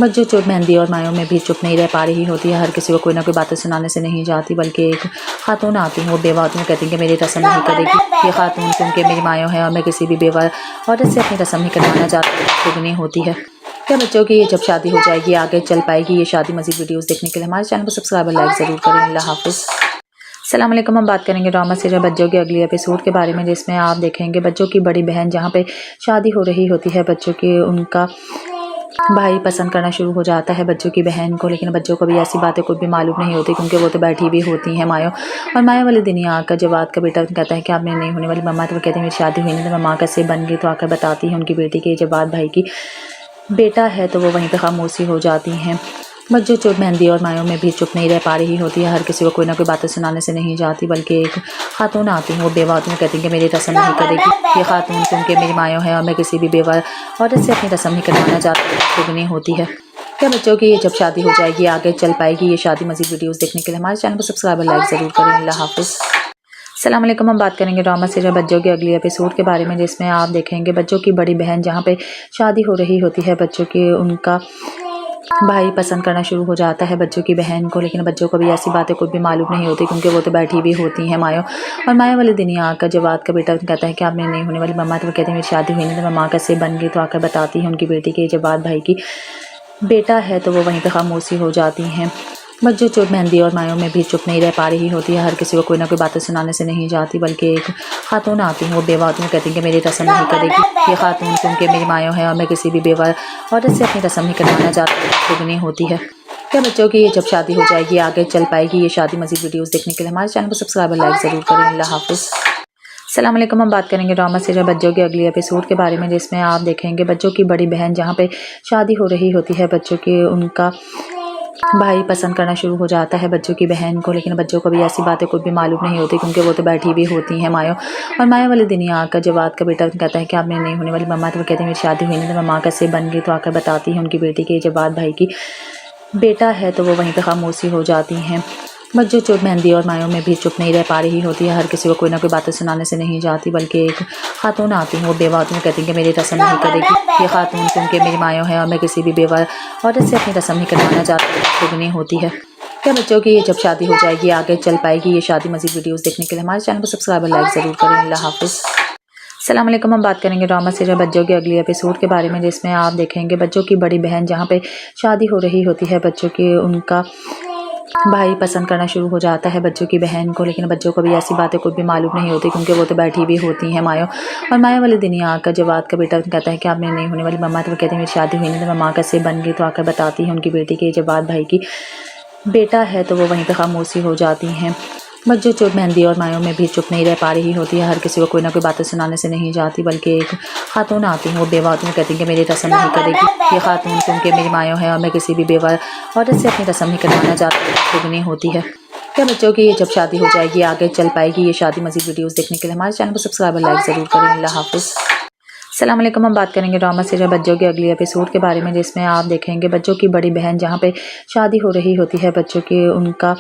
बच्चों चोट मेहंदी और मायों में भी चुप नहीं रह पा रही होती है, हर किसी को कोई ना कोई बातें सुनाने से नहीं जाती, बल्कि एक खातून आती है, वो बेवा में कहती है कि मेरी रस्म नहीं करेगी ये खातून क्योंकि मेरी मायों है और मैं किसी भी बेवा औरत से अपनी रस्म नहीं करवाना चाहती, तो नहीं होती है। क्या बच्चों की जब शादी हो जाएगी आगे चल पाएगी ये शादी मज़ीद वीडियोस देखने के लिए हमारे चैनल को सब्सक्राइब और लाइक ज़रूर करें। अल्लाह हाफिज़। अस्सलाम वालेकुम। हम बात करेंगे ड्रामा सीरियल बच्चों के अगली एपिसोड के बारे में, जिसमें आप देखेंगे बच्चों की बड़ी बहन जहाँ पे शादी हो रही होती है बच्चों की, उनका भाई पसंद करना शुरू हो जाता है बच्चों की बहन को, लेकिन बच्चों को भी ऐसी बातें कुछ भी मालूम नहीं होती क्योंकि वो तो बैठी भी होती हैं मायो। और माया वाले दिन ही आकर जब का बेटा कहता है कि आप मेरी नहीं होने वाली मम्मा, तो वो कहते हैं मेरी शादी हुई नहीं, तो मम्मा कैसे बन गई, तो आकर बताती है उनकी बेटी के जवाब भाई की बेटा है, तो वो वहीं पर खामोशी हो जाती हैं। बच्चों चुप मेहंदी और मायों में भी चुप नहीं रह पा रही होती है, हर किसी को कोई ना कोई बातें सुनाने से नहीं जाती, बल्कि एक खातून आती हैं, वो बेवा आती हैं, कहती हैं कि मेरी रस्म नहीं करेगी ये खातून क्योंकि मेरी मायों है और मैं किसी भी बेवा औरत से अपनी रस्म नहीं करवाना चाहती नहीं होती है। क्या बच्चों की ये जब शादी हो जाएगी आगे चल पाएगी ये शादी? मज़ीद वीडियोस देखने के लिए हमारे चैनल को सब्सक्राइब और लाइक ज़रूर करें। अल्लाह हाफ़िज़। अस्सलाम वालेकुम। हम बात करेंगे ड्रामा सीरियल बच्चों के अगले एपिसोड के बारे में, जिसमें आप देखेंगे बच्चों की बड़ी बहन जहाँ पे शादी हो रही होती है बच्चों की, उनका भाई पसंद करना शुरू हो जाता है बच्चों की बहन को, लेकिन बच्चों को भी ऐसी बातें कुछ भी मालूम नहीं होती क्योंकि वो तो बैठी भी होती हैं मायो। और माया वाले दिन ही आकर जवाद का बेटा कहता है कि आप मेरी नहीं होने वाली मम्मा, तो वो कहते हैं मेरी शादी हुई नहीं, तो मम्मा कैसे बन गई, तो आकर बताती है उनकी बेटी के जवाद भाई की बेटा है, तो वो वहीं पर खामोशी हो जाती हैं। बच्चों चुप मेहंदी और मायों में भी चुप नहीं रह पा रही होती है, हर किसी को कोई ना कोई बातें सुनाने से नहीं जाती, बल्कि एक खातून आती हैं, वो बेवा आती हैं, कहती हैं कि मेरी रस्म नहीं करेगी ये खातून क्योंकि मेरी मायों है और मैं किसी भी बेवा औरत से अपनी रस्म नहीं करवाना चाहती नहीं होती है। क्या बच्चों की ये जब शादी हो जाएगी आगे चल पाएगी ये शादी? मज़ीद वीडियोस देखने के लिए हमारे चैनल को सब्सक्राइब और लाइक ज़रूर करें। अल्लाह हाफ़िज़। अस्सलाम वालेकुम। हम बात करेंगे ड्रामा सीरियल बच्चों के अगले एपिसोड के बारे में, जिसमें आप देखेंगे बच्चों की बड़ी बहन जहाँ पे शादी हो रही होती है बच्चों की, उनका भाई पसंद करना शुरू हो जाता है बच्चों की बहन को, लेकिन बच्चों को भी ऐसी बातें कुछ भी मालूम नहीं होती क्योंकि वो तो बैठी भी होती हैं मायो। और माया वाले दिन ही आकर जवाद का बेटा कहता है कि आप मेरी नहीं होने वाली मम्मा, तो वो कहते हैं मेरी शादी हुई नहीं, तो मम्मा कैसे बन गई, तो आकर बताती है उनकी बेटी के जवाद भाई की बेटा है, तो वो वहीं पर खामोशी हो जाती हैं। बच्चों चुप मेहंदी और मायों में भी चुप नहीं रह पा रही होती है, हर किसी को कोई ना कोई बातें सुनाने से नहीं जाती, बल्कि एक खातून आती हैं, वो बेवा आती हैं, कहती हैं कि मेरी रस्म नहीं करेगी ये खातून क्योंकि मेरी मायों है और मैं किसी भी बेवा औरत से अपनी रस्म नहीं करवाना चाहती नहीं होती है। क्या बच्चों की ये जब शादी हो जाएगी आगे चल पाएगी ये शादी? मज़ीद वीडियोस देखने के लिए हमारे चैनल को सब्सक्राइब और लाइक ज़रूर करें। अल्लाह हाफ़िज़। अस्सलाम वालेकुम। हम बात करेंगे ड्रामा सीरियल बच्चों के अगले एपिसोड के बारे में, जिसमें आप देखेंगे बच्चों की बड़ी बहन जहाँ पे शादी हो रही होती है बच्चों की, उनका भाई पसंद करना शुरू हो जाता है बच्चों की बहन को, लेकिन बच्चों को भी ऐसी बातें कुछ भी मालूम नहीं होती क्योंकि वो तो बैठी भी होती हैं मायो। और माया वाले दिन ही आकर जवाद का बेटा कहता है कि आप मेरी नहीं होने वाली मम्मा, तो वो कहते हैं मेरी शादी हुई नहीं, तो मम्मा कैसे बन गई, तो आकर बताती है उनकी बेटी के जवाद भाई की बेटा है, तो वो वहीं पर खामोशी हो जाती हैं। बच्चों चुप मेहंदी और मायों में भी चुप नहीं रह पा रही होती है, हर किसी को कोई ना कोई बातें सुनाने से नहीं जाती, बल्कि एक खातून आती हैं, वो बेवा आती हैं, कहती हैं कि मेरी रस्म नहीं करेगी ये खातून क्योंकि मेरी मायों है और मैं किसी भी बेवा औरत से अपनी रस्म नहीं करवाना चाहती नहीं होती है। क्या बच्चों की ये जब शादी हो जाएगी आगे चल पाएगी ये शादी? मज़ीद वीडियोस देखने के लिए हमारे चैनल को सब्सक्राइब और लाइक ज़रूर करें। अल्लाह हाफ़िज़। अस्सलाम वालेकुम। हम बात करेंगे ड्रामा सीरियल बच्चों के अगले एपिसोड के बारे में, जिसमें आप देखेंगे बच्चों की बड़ी बहन जहाँ पे शादी हो रही होती है बच्चों की, उनका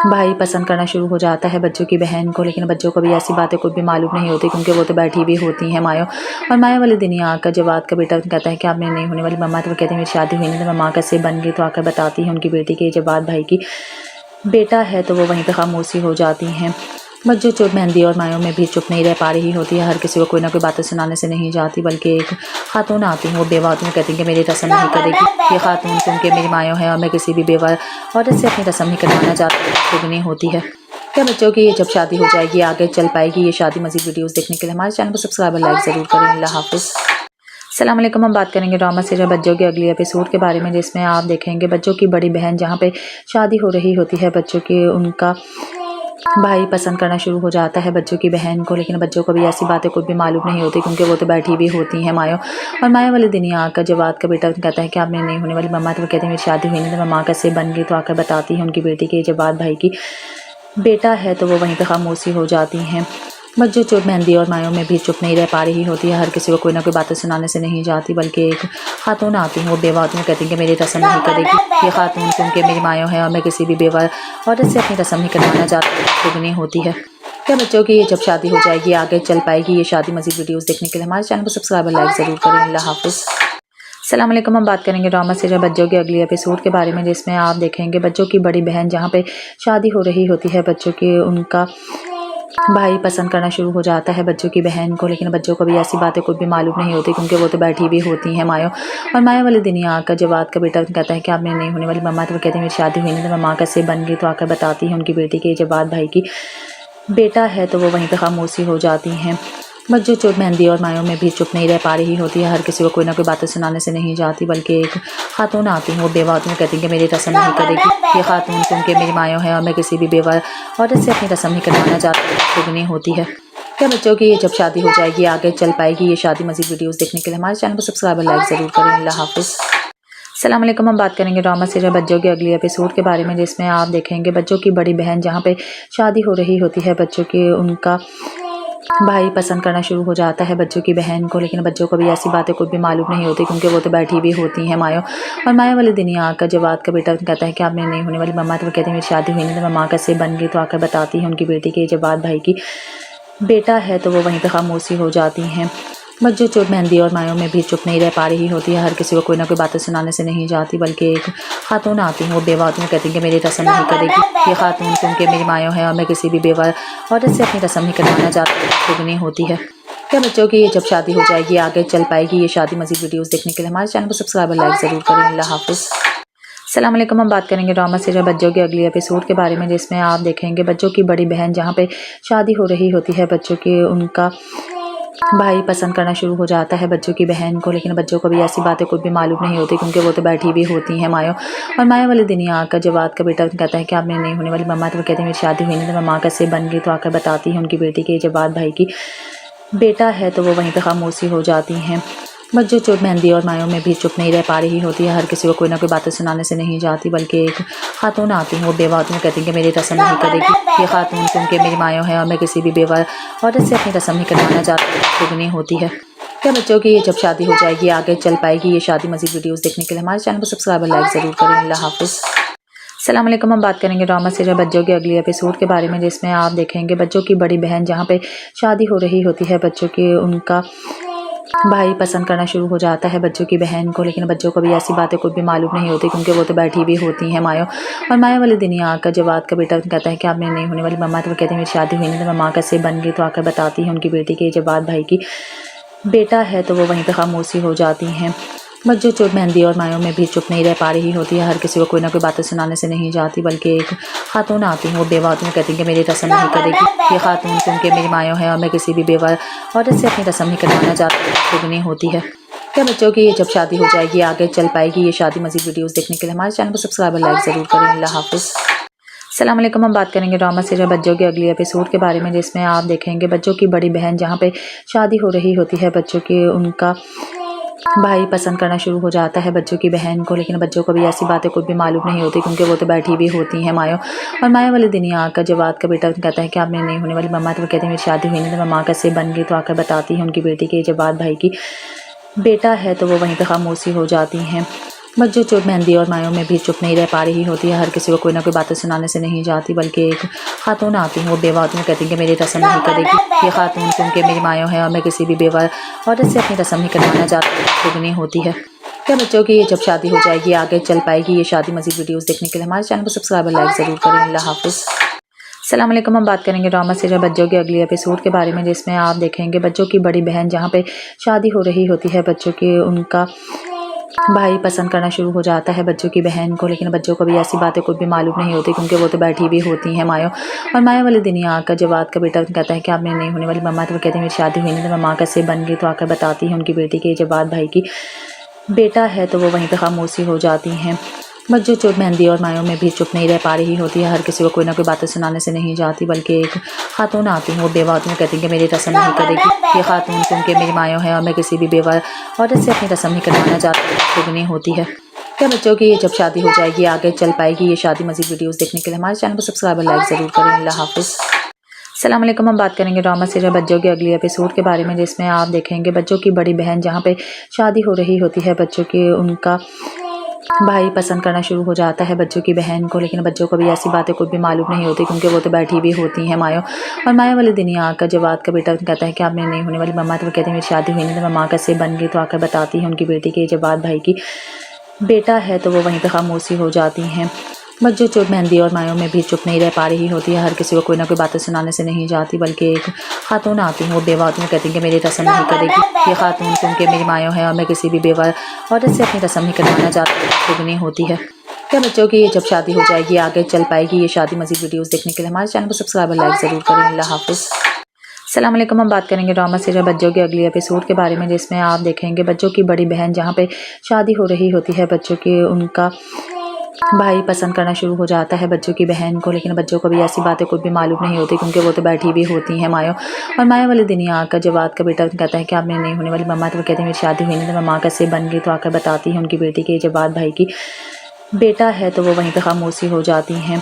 भाई पसंद करना शुरू हो जाता है बच्चों की बहन को, लेकिन बच्चों को भी ऐसी बातें कुछ भी मालूम नहीं होती क्योंकि वो तो बैठी भी होती हैं मायो। और माया वाले दिन ही आकर जवाद का बेटा कहता है कि आप मेरी नहीं होने वाली मम्मा, तो वो कहते हैं मेरी शादी हुई नहीं, तो मम्मा कैसे बन गई, तो आकर बताती है उनकी बेटी के जवाद भाई की बेटा है, तो वो वहीं पर खामोशी हो जाती हैं। बच्चों चुप मेहंदी और मायों में भी चुप नहीं रह पा रही होती है, हर किसी को कोई ना कोई बातें सुनाने से नहीं जाती, बल्कि एक खातून आती हैं, वो बेवा आती हैं, कहती हैं कि मेरी रस्म नहीं करेगी ये खातून क्योंकि मेरी मायों है और मैं किसी भी बेवा औरत से अपनी रस्म नहीं करवाना चाहती नहीं होती है। क्या बच्चों की ये जब शादी हो जाएगी आगे चल पाएगी ये शादी? मज़ीद वीडियोस देखने के लिए हमारे चैनल को सब्सक्राइब और लाइक ज़रूर करें। अल्लाह हाफ़िज़। अस्सलाम वालेकुम। हम बात करेंगे ड्रामा सीरियल बच्चों के अगले एपिसोड के बारे में, जिसमें आप देखेंगे बच्चों की बड़ी बहन जहाँ पे शादी हो रही होती है बच्चों की, उनका भाई पसंद करना शुरू हो जाता है बच्चों की बहन को, लेकिन बच्चों को भी ऐसी बातें कुछ भी मालूम नहीं होती क्योंकि वो तो बैठी भी होती हैं मायो। और माया वाले दिन ही आकर जवाद का बेटा कहता है कि आप मेरी नहीं होने वाली मम्मा, तो वो कहते हैं मेरी शादी हुई नहीं, तो मम्मा कैसे बन गई, तो आकर बताती है उनकी बेटी के जवाद भाई की बेटा है, तो वो वहीं पर खामोशी हो जाती हैं। बच्चों चुप मेहंदी और मायों में भी चुप नहीं रह पा रही होती है, हर किसी को कोई ना कोई बातें सुनाने से नहीं जाती, बल्कि एक खातून आती हैं, वो बेवा आती हैं, कहती हैं कि मेरी रस्म नहीं करेगी ये खातून क्योंकि मेरी मायों है और मैं किसी भी बेवा औरत से अपनी रस्म नहीं करवाना चाहती नहीं होती है। क्या बच्चों की ये जब शादी हो जाएगी आगे चल पाएगी ये शादी? मज़ीद वीडियोस देखने के लिए हमारे चैनल को सब्सक्राइब और लाइक ज़रूर करें। अल्लाह हाफ़िज़। अस्सलाम वालेकुम। हम बात करेंगे ड्रामा सीरियल बच्चों के अगले एपिसोड के बारे में, जिसमें आप देखेंगे बच्चों की बड़ी बहन जहाँ पे शादी हो रही होती है बच्चों की, उनका भाई पसंद करना शुरू हो जाता है बच्चों की बहन को, लेकिन बच्चों को भी ऐसी बातें कुछ भी मालूम नहीं होती क्योंकि वो तो बैठी भी होती हैं मायो। और माया वाले दिन ही आकर जवाद का बेटा कहता है कि आप मेरी नहीं होने वाली मम्मा, तो वो कहते हैं मेरी शादी हुई नहीं, तो मम्मा कैसे बन गई, तो आकर बताती है उनकी बेटी के जवाद भाई की बेटा है, तो वो वहीं पर खामोशी हो जाती हैं। बच्चों चोट मेहंदी और मायों में भी चुप नहीं रह पा रही होती है। हर किसी को कोई ना कोई बातें सुनाने से नहीं जाती, बल्कि एक खातून आती हैं, वो बेवा आती हैं, कहती हैं कि मेरी रस्म नहीं करेगी ये खातून, क्योंकि मेरी मायों है और मैं किसी भी बेवा औरत से अपनी रस्म नहीं करवाना चाहती नहीं होती है। क्या बच्चों की जब शादी हो जाएगी आगे चल पाएगी? ये शादी मज़ीद वीडियोस देखने के लिए हमारे चैनल को सब्सक्राइब और लाइक ज़रूर करें। अल्लाह हाफिज़। अस्सलाम वालेकुम। हम बात करेंगे ड्रामा सीरियल बच्चों के अगले एपिसोड के बारे में, जिसमें आप देखेंगे बच्चों की बड़ी बहन जहाँ पे शादी हो रही होती है बच्चों की, उनका भाई पसंद करना शुरू हो जाता है बच्चों की बहन को, लेकिन बच्चों को भी ऐसी बातें कुछ भी मालूम नहीं होती, क्योंकि वो तो बैठी हुई होती हैं मायो। और माया वाले दिन ही आकर जवाद का बेटा कहता है कि आपने नहीं होने वाली मम्मा, तो वो कहते हैं मेरी शादी हुई नहीं, तो मम्मा कैसे बन गई, तो आकर बताती है उनकी बेटी के जवाद भाई की बेटा है, तो वो वहीं पर खामोशी हो जाती हैं। बच्चों चोट मेहंदी और मायों में भी चुप नहीं रह पा रही होती है। हर किसी को कोई ना कोई बातें सुनाने से नहीं जाती, बल्कि एक खातून आती हैं, वो बेवा आती हैं, कहती हैं कि मेरी रस्म नहीं करेगी ये खातून, क्योंकि मेरी मायों है और मैं किसी भी बेवा औरत से अपनी रस्म नहीं करवाना चाहती नहीं होती है। क्या बच्चों की जब शादी हो जाएगी आगे चल पाएगी? ये शादी मज़ीद वीडियोस देखने के लिए हमारे चैनल को सब्सक्राइब और लाइक ज़रूर करें। अल्लाह हाफिज़। अस्सलाम वालेकुम। हम बात करेंगे ड्रामा सीरियल बच्चों के अगले एपिसोड के बारे में, जिसमें आप देखेंगे बच्चों की बड़ी बहन जहाँ पे शादी हो रही होती है बच्चों की, उनका भाई पसंद करना शुरू हो जाता है बच्चों की बहन को, लेकिन बच्चों को भी ऐसी बातें कुछ भी मालूम नहीं होती, क्योंकि वो तो बैठी हुई होती हैं मायो। और माया वाले दिन ही आकर जवाद का बेटा कहता है कि आपने नहीं होने वाली मम्मा, तो वो कहते हैं मेरी शादी हुई नहीं, तो मम्मा कैसे बन गई, तो आकर बताती है उनकी बेटी के जवाद भाई की बेटा है, तो वो वहीं पर खामोशी हो जाती हैं। बच्चों चोट मेहंदी और मायों में भी चुप नहीं रह पा रही होती है। हर किसी को कोई ना कोई बातें सुनाने से नहीं जाती, बल्कि एक खातून आती हैं, वो बेवा आती हैं, कहती हैं कि मेरी रस्म नहीं करेगी ये खातून, क्योंकि मेरी मायों है और मैं किसी भी बेवा औरत से अपनी रस्म नहीं करवाना चाहती नहीं होती है। क्या बच्चों की जब शादी हो जाएगी आगे चल पाएगी? ये शादी मज़ीद वीडियोस देखने के लिए हमारे चैनल को सब्सक्राइब और लाइक ज़रूर करें। अल्लाह हाफिज़। अस्सलाम वालेकुम। हम बात करेंगे ड्रामा सीरियल बच्चों के अगले एपिसोड के बारे में, जिसमें आप देखेंगे बच्चों की बड़ी बहन जहाँ पे शादी हो रही होती है बच्चों की, उनका भाई पसंद करना शुरू हो जाता है बच्चों की बहन को, लेकिन बच्चों को भी ऐसी बातें कुछ भी मालूम नहीं होती, क्योंकि वो तो बैठी हुई होती हैं मायो। और माया वाले दिन ही आकर जवाद का बेटा कहता है कि आपने नहीं होने वाली मम्मा, तो वो कहते हैं मेरी शादी हुई नहीं, तो मम्मा कैसे बन गई, तो आकर बताती है उनकी बेटी के जवाद भाई की बेटा है, तो वो वहीं पर खामोशी हो जाती हैं। बच्चों चोट मेहंदी और मायों में भी चुप नहीं रह पा रही होती है। हर किसी को कोई ना कोई बातें सुनाने से नहीं जाती, बल्कि एक खातून आती हैं, वो बेवा आती हैं, कहती हैं कि मेरी रस्म नहीं करेगी ये खातून, क्योंकि मेरी मायों है और मैं किसी भी बेवा औरत से अपनी रस्म नहीं करवाना चाहती नहीं होती है। क्या बच्चों की जब शादी हो जाएगी आगे चल पाएगी? ये शादी मज़ीद वीडियोस देखने के लिए हमारे चैनल को सब्सक्राइब और लाइक ज़रूर करें। अल्लाह हाफिज़। अस्सलाम वालेकुम। हम बात करेंगे ड्रामा सीरियल बच्चों के अगले एपिसोड के बारे में, जिसमें आप देखेंगे बच्चों की बड़ी बहन जहाँ पे शादी हो रही होती है बच्चों की, उनका भाई पसंद करना शुरू हो जाता है बच्चों की बहन को, लेकिन बच्चों को भी ऐसी बातें कुछ भी मालूम नहीं होती, क्योंकि वो तो बैठी हुई होती हैं मायो। और माया वाले दिन ही आकर जवाद का बेटा कहता है कि आपने नहीं होने वाली मम्मा, तो वो कहते हैं मेरी शादी हुई नहीं, तो मम्मा कैसे बन गई, तो आकर बताती है उनकी बेटी के जवाद भाई की बेटा है, तो वो वहीं पर खामोशी हो जाती हैं। बच्चों चोट मेहंदी और मायों में भी चुप नहीं रह पा रही होती है। हर किसी को कोई ना कोई बातें सुनाने से नहीं जाती, बल्कि एक खातून आती हैं, वो बेवा आती हैं, कहती हैं कि मेरी रस्म नहीं करेगी ये खातून, क्योंकि मेरी मायों है और मैं किसी भी बेवा औरत से अपनी रस्म नहीं करवाना चाहती नहीं होती है। क्या बच्चों की जब शादी हो जाएगी आगे चल पाएगी? ये शादी मज़ीद वीडियोस देखने के लिए हमारे चैनल को सब्सक्राइब और लाइक ज़रूर करें। अल्लाह हाफिज़। अस्सलाम वालेकुम। हम बात करेंगे ड्रामा सीरियल बच्चों के अगले एपिसोड के बारे में, जिसमें आप देखेंगे बच्चों की बड़ी बहन जहाँ पे शादी हो रही होती है बच्चों की, उनका भाई पसंद करना शुरू हो जाता है बच्चों की बहन को, लेकिन बच्चों को भी ऐसी बातें कुछ भी मालूम नहीं होती, क्योंकि वो तो बैठी हुई होती हैं मायो। और माया वाले दिन ही आकर जवाद का बेटा कहता है कि आपने नहीं होने वाली मम्मा, तो वो कहते हैं मेरी शादी हुई नहीं, तो मम्मा कैसे बन गई, तो आकर बताती है उनकी बेटी के जवाद भाई की बेटा है, तो वो वहीं पर खामोशी हो जाती हैं। बच्चों चोट मेहंदी और मायों में भी चुप नहीं रह पा रही होती है। हर किसी को कोई ना कोई बातें सुनाने से नहीं जाती, बल्कि एक खातून आती हैं, वो बेवा आती हैं, कहती हैं कि मेरी रस्म नहीं करेगी ये खातून, क्योंकि मेरी मायों है और मैं किसी भी बेवा औरत से अपनी रस्म नहीं करवाना चाहती नहीं होती है। क्या बच्चों की जब शादी हो जाएगी आगे चल पाएगी? ये शादी मज़ीद वीडियोस देखने के लिए हमारे चैनल को सब्सक्राइब और लाइक ज़रूर करें। अल्लाह हाफिज़। अस्सलाम वालेकुम। हम बात करेंगे ड्रामा सीरियल बच्चों के अगले एपिसोड के बारे में, जिसमें आप देखेंगे बच्चों की बड़ी बहन जहाँ पे शादी हो रही होती है बच्चों की, उनका भाई पसंद करना शुरू हो जाता है बच्चों की बहन को, लेकिन बच्चों को भी ऐसी बातें कुछ भी मालूम नहीं होती, क्योंकि वो तो बैठी हुई होती हैं मायो। और माया वाले दिन ही आकर जवाद का बेटा कहता है कि आपने नहीं होने वाली मम्मा, तो वो कहते हैं मेरी शादी हुई नहीं, तो मम्मा कैसे बन गई, तो आकर बताती है उनकी बेटी के जवाद भाई की बेटा है, तो वो वहीं पर खामोशी हो जाती हैं। बच्चों चोट मेहंदी और मायों में भी चुप नहीं रह पा रही होती है। हर किसी को कोई ना कोई बातें सुनाने से नहीं जाती, बल्कि एक खातून आती हैं, वो बेवा आती हैं, कहती हैं कि मेरी रस्म नहीं करेगी ये खातून, क्योंकि मेरी मायों है और मैं किसी भी बेवा औरत से अपनी रस्म नहीं करवाना चाहती नहीं होती है। क्या बच्चों की जब शादी हो जाएगी आगे चल पाएगी? ये शादी मज़ीद वीडियोस देखने के लिए हमारे चैनल को सब्सक्राइब और लाइक ज़रूर करें। अल्लाह हाफिज़। अस्सलाम वालेकुम। हम बात करेंगे ड्रामा सीरियल बच्चों के अगली एपिसोड के बारे में, जिसमें आप देखेंगे बच्चों की बड़ी बहन जहाँ पे शादी हो रही होती है बच्चों की, उनका भाई पसंद करना शुरू हो जाता है बच्चों की बहन को। लेकिन बच्चों को भी ऐसी बातें कुछ भी मालूम नहीं होती, क्योंकि वो तो बैठी भी होती हैं मायो। और माया वाले दिन ही आकर जवाद का बेटा कहता है कि आप मेरी नहीं होने वाली मम्मा, तो वो कहते हैं मेरी शादी हुई नहीं, तो मम्मा कैसे बन गई। तो आकर बताती है उनकी बेटी के जवाद भाई की बेटा है, तो वो वहीं पर खामोशी हो जाती हैं।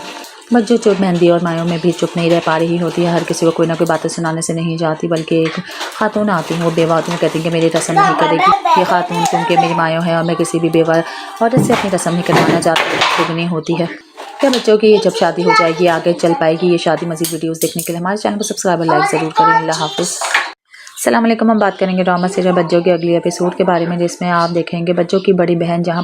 बच्चों चुप मेहंदी और मायों में भी चुप नहीं रह पा रही होती है। हर किसी को कोई ना कोई बातें सुनाने से नहीं जाती, बल्कि एक खातून आती हैं, वो बेवा होती हैं, कहती हैं कि मेरी रस्म नहीं करेगी ये खातून, क्योंकि मेरी मायों है और मैं किसी भी बेवा औरत से अपनी रस्म नहीं करवाना चाहती। खुद नहीं होती है क्या बच्चों की जब शादी हो जाएगी आगे चल पाएगी ये शादी। मज़ीद वीडियोस देखने के लिए हमारे चैनल को सब्सक्राइब और लाइक ज़रूर करें। अल्लाह हाफिज़। अस्सलाम वालेकुम। हम बात करेंगे ड्रामा सीरियल बच्चों के अगली एपिसोड के बारे में, जिसमें आप देखेंगे बच्चों की बड़ी बहन जहाँ